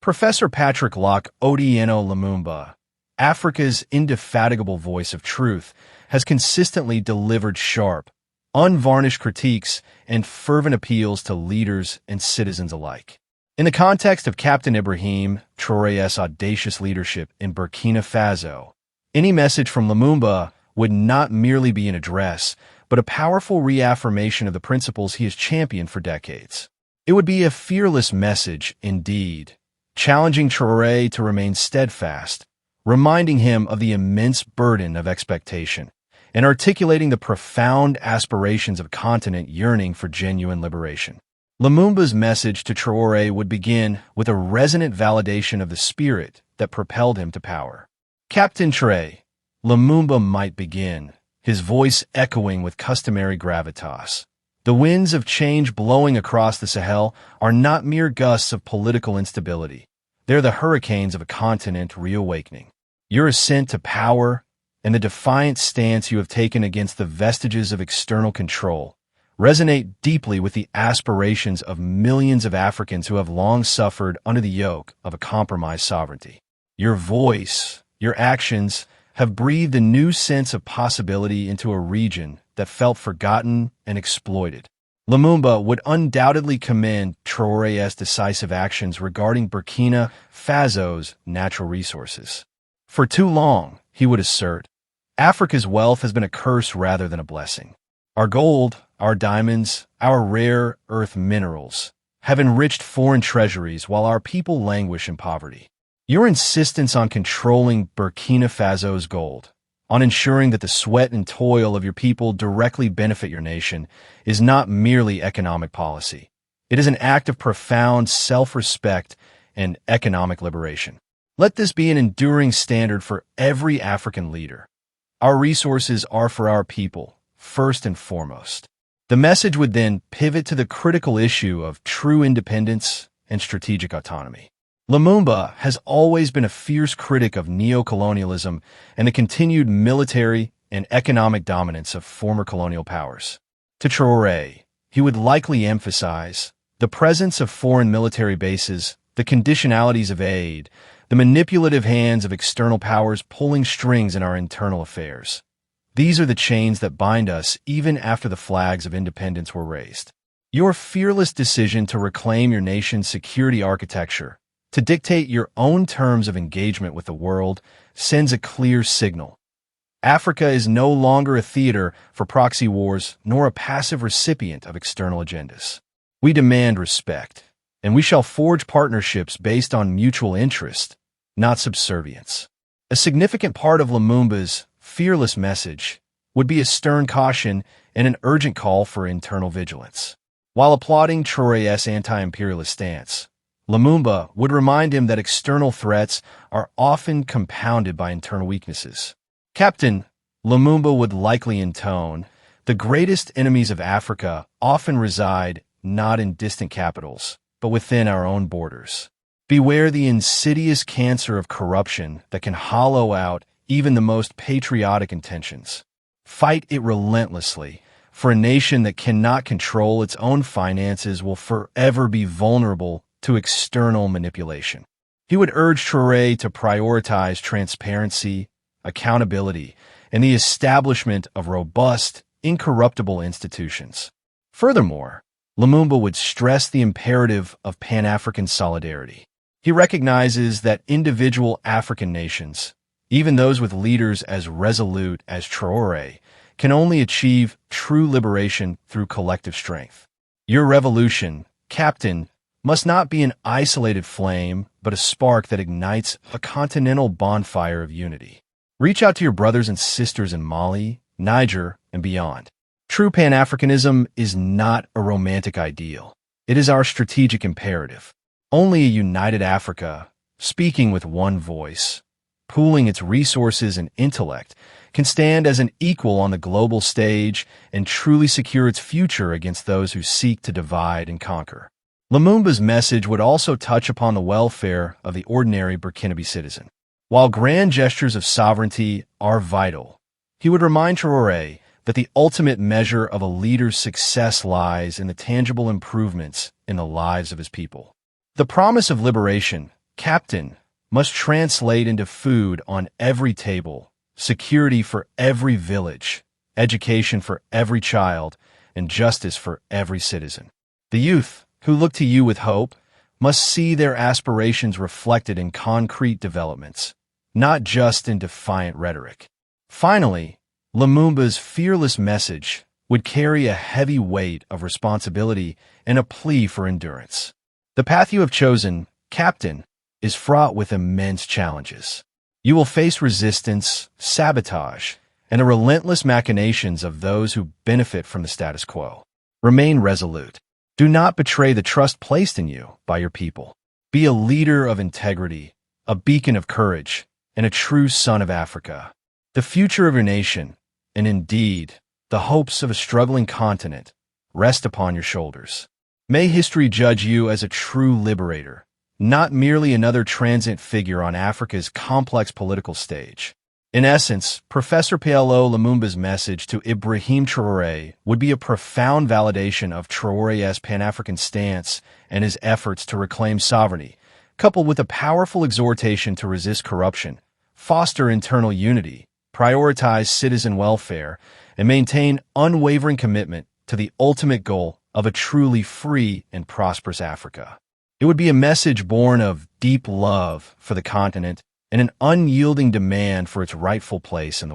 Professor Patrick Locke Otieno Lumumba, Africa's indefatigable voice of truth, has consistently delivered sharp, unvarnished critiques and fervent appeals to leaders and citizens alike. In the context of Captain Ibrahim Traoré's audacious leadership in Burkina Faso, any message from Lumumba would not merely be an address, but a powerful reaffirmation of the principles he has championed for decades. It would be a fearless message, indeed, challenging Traoré to remain steadfast, reminding him of the immense burden of expectation, and articulating the profound aspirations of a continent yearning for genuine liberation. Lumumba's message to Traoré would begin with a resonant validation of the spirit that propelled him to power. Captain Traoré, Lumumba might begin, his voice echoing with customary gravitas. The winds of change blowing across the Sahel are not mere gusts of political instability. They're the hurricanes of a continent reawakening. Your ascent to power and the defiant stance you have taken against the vestiges of external control resonate deeply with the aspirations of millions of Africans who have long suffered under the yoke of a compromised sovereignty. Your voice, your actions, have breathed a new sense of possibility into a region that felt forgotten and exploited. Lumumba would undoubtedly commend Traoré's decisive actions regarding Burkina Faso's natural resources. For too long, he would assert, Africa's wealth has been a curse rather than a blessing. Our gold, our diamonds, our rare earth minerals have enriched foreign treasuries while our people languish in poverty. Your insistence on controlling Burkina Faso's gold, on ensuring that the sweat and toil of your people directly benefit your nation, is not merely economic policy. It is an act of profound self-respect and economic liberation. Let this be an enduring standard for every African leader. Our resources are for our people, first and foremost. The message would then pivot to the critical issue of true independence and strategic autonomy. Lumumba has always been a fierce critic of neocolonialism and the continued military and economic dominance of former colonial powers. To Traoré, he would likely emphasize the presence of foreign military bases, the conditionalities of aid, the manipulative hands of external powers pulling strings in our internal affairs. These are the chains that bind us even after the flags of independence were raised. Your fearless decision to reclaim your nation's security architecture, to dictate your own terms of engagement with the world, sends a clear signal. Africa is no longer a theater for proxy wars nor a passive recipient of external agendas. We demand respect, and we shall forge partnerships based on mutual interest, not subservience. A significant part of Lumumba's fearless message would be a stern caution and an urgent call for internal vigilance. While applauding Traoré's anti-imperialist stance, Lumumba would remind him that external threats are often compounded by internal weaknesses. Captain Lumumba would likely intone, the greatest enemies of Africa often reside not in distant capitals, but within our own borders. Beware the insidious cancer of corruption that can hollow out even the most patriotic intentions. Fight it relentlessly, for a nation that cannot control its own finances will forever be vulnerable to external manipulation. He would urge Traoré to prioritize transparency, accountability, and the establishment of robust, incorruptible institutions. Furthermore, Lumumba would stress the imperative of Pan-African solidarity. He recognizes that individual African nations, even those with leaders as resolute as Traoré, can only achieve true liberation through collective strength. Your revolution, Captain, must not be an isolated flame, but a spark that ignites a continental bonfire of unity. Reach out to your brothers and sisters in Mali, Niger, and beyond. True Pan-Africanism is not a romantic ideal. It is our strategic imperative. Only a united Africa, speaking with one voice, pooling its resources and intellect, can stand as an equal on the global stage and truly secure its future against those who seek to divide and conquer. Lumumba's message would also touch upon the welfare of the ordinary Burkinabe citizen. While grand gestures of sovereignty are vital, he would remind Traoré that the ultimate measure of a leader's success lies in the tangible improvements in the lives of his people. The promise of liberation, Captain, must translate into food on every table, security for every village, education for every child, and justice for every citizen. The youth, who look to you with hope, must see their aspirations reflected in concrete developments, not just in defiant rhetoric. Finally, Lumumba's fearless message would carry a heavy weight of responsibility and a plea for endurance. The path you have chosen, Captain, is fraught with immense challenges. You will face resistance, sabotage, and the relentless machinations of those who benefit from the status quo. Remain resolute. Do not betray the trust placed in you by your people. Be a leader of integrity, a beacon of courage, and a true son of Africa. The future of your nation, and indeed, the hopes of a struggling continent, rest upon your shoulders. May history judge you as a true liberator, not merely another transient figure on Africa's complex political stage. In essence, Professor PLO Lumumba's message to Ibrahim Traoré would be a profound validation of Traoré's Pan-African stance and his efforts to reclaim sovereignty, coupled with a powerful exhortation to resist corruption, foster internal unity, prioritize citizen welfare, and maintain unwavering commitment to the ultimate goal of a truly free and prosperous Africa. It would be a message born of deep love for the continent and an unyielding demand for its rightful place in the world.